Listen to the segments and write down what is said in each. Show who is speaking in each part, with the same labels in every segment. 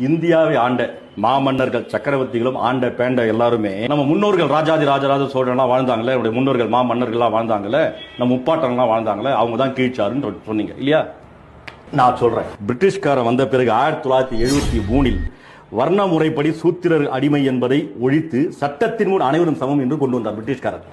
Speaker 1: இந்தியாவை ஆண்ட மாமன்னர்கள் சக்கரவர்த்திகளும் ஆண்ட பேண்ட எல்லாருமே நம்ம முன்னோர்கள் ராஜாதி ராஜராஜ சோழன்லாம் வாழ்ந்தாங்களே, நம்முடைய முன்னோர்கள் மாமன்னர்கள்லாம் வாழ்ந்தாங்களே, நம்ம முப்பாட்டன்லாம் வாழ்ந்தாங்களே, அவங்க தான் கீழ்ச்சாருன்னு சொன்னீங்க இல்லையா? நான் சொல்றேன், பிரிட்டிஷ்காரன் வந்த பிறகு 1973 வர்ண முறைப்படி சூத்திரர் அடிமை என்பதை ஒழித்து சட்டத்தின் முன் அனைவரும் சமம் என்று கொண்டு வந்தார் பிரிட்டிஷ்காரர்.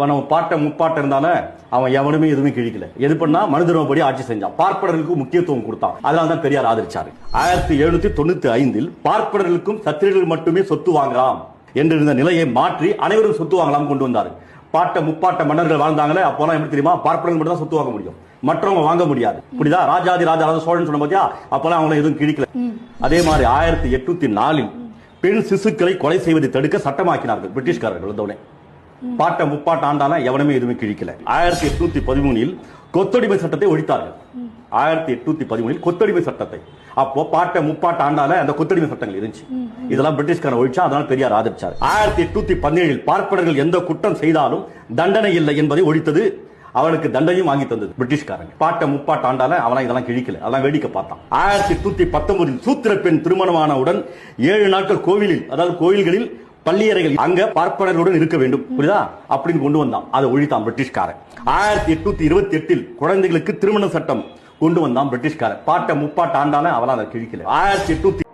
Speaker 1: நம்ம பாட்ட முப்பாட்ட இருந்தால அவன் எவனுமே எதுவுமே கிழிக்கல. எது பண்ணா மனுதர்மப்படி ஆட்சி செஞ்சான், பார்ப்பனர்களுக்கு முக்கியத்துவம் கொடுத்தான். அதனால தான் பெரியார் ஆதரிச்சாரு. 1795 பார்ப்பனர்களுக்கும் சத்திரியர்கள் மட்டுமே சொத்து வாங்கலாம் என்றிருந்த நிலையை மாற்றி அனைவரும் சொத்து வாங்கலாம் கொண்டு வந்தார். பாட்ட முப்பாட்ட மன்னர்கள் வாழ்ந்தாங்களே, அப்போலாம் எப்படி தெரியுமா? பார்ப்பனர்கள் மட்டும் தான் சொத்து வாங்க முடியும், மற்றவங்க வாங்க முடியாது. புரியுதா? ராஜாதி ராஜராஜ சோழன் சொன்ன பாத்தியா, அப்பெல்லாம் அவங்கள எதுவும் கிழிக்கல. அதே மாதிரி 1804 பெண் சிசுக்களை கொலை செய்வதை தடுக்க சட்டமாக்கினார்கள் பிரிட்டிஷ்காரர்கள் வந்தவுடனே. பாட்ட முப்பாட்ட ஆண்டால எவனுமே எதுவுமே கிழிக்கல. 1813 கொத்தடிமை சட்டத்தை ஒழித்தார்கள். 1813 கொத்தடிமை சட்டத்தை, அப்போ பாட்ட முப்பாட்ட ஆண்டால அந்த கொத்தடிமை சட்டங்கள் இருந்துச்சு. இதெல்லாம் பிரிட்டிஷ்காரன் ஒழிச்சா, அதனால பெரியார் ஆதரிச்சார். 1817 பார்ப்பனர்கள் எந்த குற்றம் செய்தாலும் தண்டனை இல்லை என்பதை ஒழித்தது. அவனுக்கு தண்டையும் வாங்கி தந்தது பிரிட்டிஷ்காரன். பாட்ட முப்பாட்ட ஆண்டால அவன் இதெல்லாம் கிழிக்கல, அதெல்லாம் வேடிக்கை பார்த்தான். 1819 சூத்திர பெண் திருமணமானவுடன் 7 நாட்கள் கோவிலில், அதாவது கோயில்களில் பள்ளியறைகள் அங்க பார்ப்பனர்களுடன் இருக்க வேண்டும், புரியுதா? அப்படின்னு கொண்டு வந்தான், அதை ஒழித்தான் பிரிட்டிஷ்காரன். 1828 குழந்தைகளுக்கு திருமண சட்டம் கொண்டு வந்தான் பிரிட்டிஷ்காரன். பாட்ட முப்பாட்ட ஆண்டால அவன் அதை கிழிக்கல. 1800